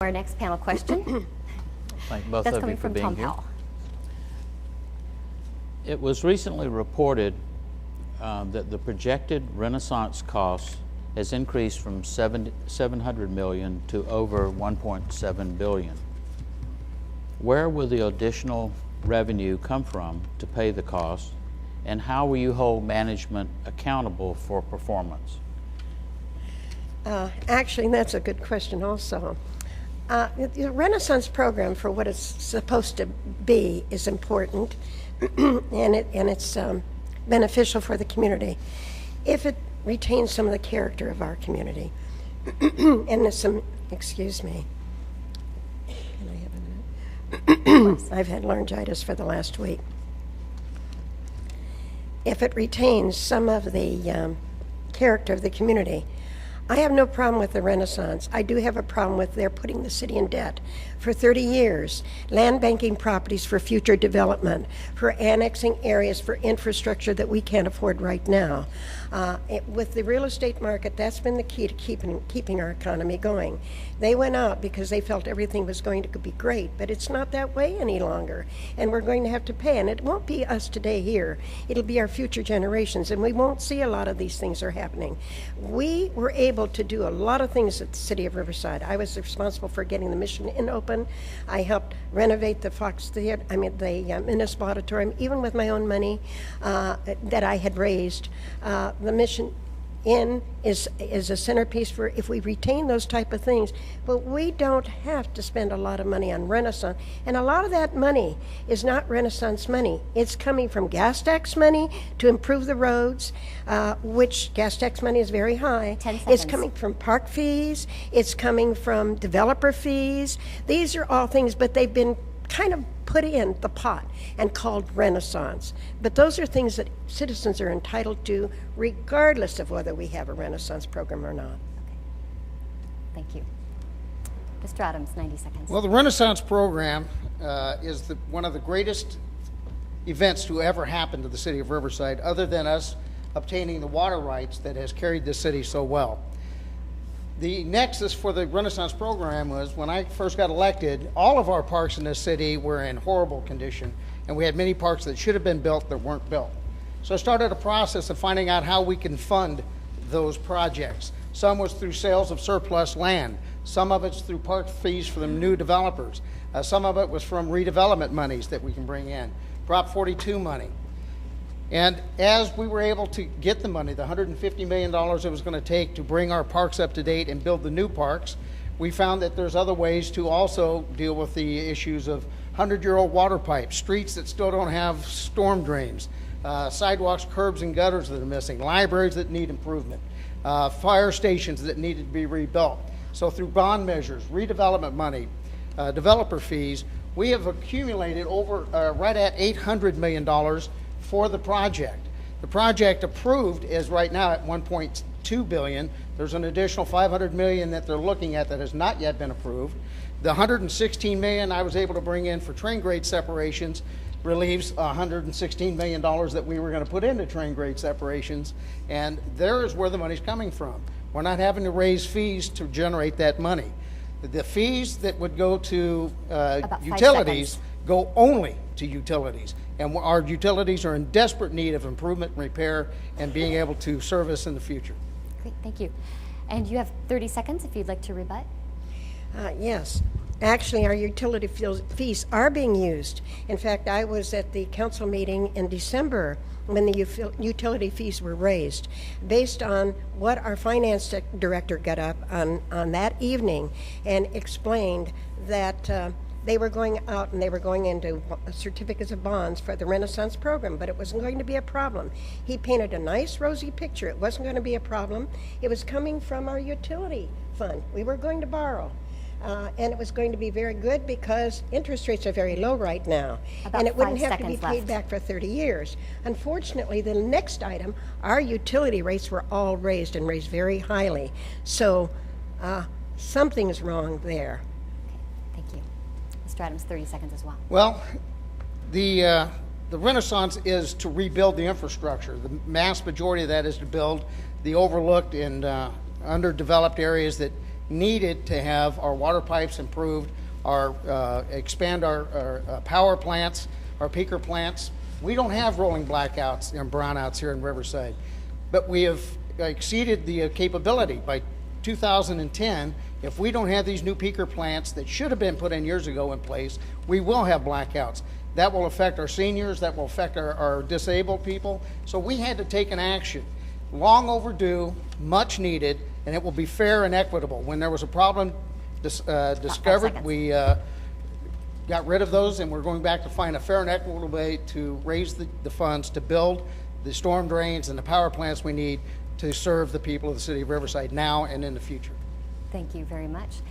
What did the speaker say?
Our next panel question. Thank both That's of coming you for from being Tom here. Powell. It was recently reported that the projected Renaissance cost has increased from $700 million to over $1.7 billion. Where will the additional revenue come from to pay the cost, and how will you hold management accountable for performance? Actually, that's a good question also. The Renaissance program, for what it's supposed to be, is important, and it's beneficial for the community if it retains some of the character of our community. And there's some, excuse me. Can I have a minute? I've had laryngitis for the last week. If it retains some of the character of the community, I have no problem with the Renaissance. I do have a problem with their putting the city in debt for 30 years, land banking properties for future development, for annexing areas for infrastructure that we can't afford right now. With the real estate market, that's been the key to keeping our economy going. They went out because they felt everything was going to be great, but it's not that way any longer, and we're going to have to pay. And it won't be us today here. It'll be our future generations, and we won't see a lot of these things are happening. We were able to do a lot of things at the City of Riverside. I was responsible for getting the Mission Inn open. I helped renovate the the Municipal Auditorium, even with my own money that I had raised. The Mission Inn is a centerpiece for if we retain those type of things. But we don't have to spend a lot of money on Renaissance. And a lot of that money is not Renaissance money. It's coming from gas tax money to improve the roads, which gas tax money is very high. 10 It's seconds. coming from park fees. It's coming from developer fees. These are all things, but they've been kind of put in the pot and called Renaissance. But those are things that citizens are entitled to regardless of whether we have a Renaissance program or not. Thank you. Mr. Adams, 90 seconds. Well, the Renaissance program is one of the greatest events to ever happen to the city of Riverside, other than us obtaining the water rights that has carried this city so well. The nexus for the Renaissance program was when I first got elected, all of our parks in this city were in horrible condition, and we had many parks that should have been built that weren't built. So I started a process of finding out how we can fund those projects. Some was through sales of surplus land. Some of it's through park fees for the new developers. Some of it was from redevelopment monies that we can bring in, Prop 42 money. And as we were able to get the money, the $150 million it was going to take to bring our parks up to date and build the new parks, we found that there's other ways to also deal with the issues of 100-year-old water pipes, streets that still don't have storm drains, sidewalks, curbs, and gutters that are missing, libraries that need improvement, fire stations that needed to be rebuilt. So through bond measures, redevelopment money, developer fees, we have accumulated over right at $800 million for the project. The project approved is right now at $1.2 billion. There's an additional $500 million that they're looking at that has not yet been approved. The $116 million I was able to bring in for train grade separations relieves $116 million that we were going to put into train grade separations, and there is where the money's coming from. We're not having to raise fees to generate that money. The fees that would go to utilities go only to utilities, and our utilities are in desperate need of improvement and repair and being able to service in the future. Great, thank you. And you have 30 seconds if you'd like to rebut. Yes. Actually, our utility fees are being used. In fact, I was at the council meeting in December when the utility fees were raised, based on what our finance director got up on that evening and explained that they were going out and they were going into certificates of bonds for the Renaissance program, but it wasn't going to be a problem. He painted a nice rosy picture. It wasn't going to be a problem. It was coming from our utility fund. We were going to borrow. And it was going to be very good because interest rates are very low right now. About and it wouldn't 5 have to be seconds paid left. back for 30 years. Unfortunately, the next item, our utility rates were all raised and raised very highly. So something's wrong there. Okay, thank you. Mr. Adams, 30 seconds as well. Well, the Renaissance is to rebuild the infrastructure. The mass majority of that is to build the overlooked and underdeveloped areas that needed to have our water pipes improved, expand our power plants, our peaker plants. We don't have rolling blackouts and brownouts here in Riverside, but we have exceeded the capability. By 2010, if we don't have these new peaker plants that should have been put in years ago in place, we will have blackouts. That will affect our seniors, that will affect our disabled people. So we had to take an action. Long overdue, much needed, and it will be fair and equitable. When there was a problem discovered, seconds. we got rid of those, and we're going back to find a fair and equitable way to raise the funds to build the storm drains and the power plants we need to serve the people of the city of Riverside now and in the future. Thank you very much.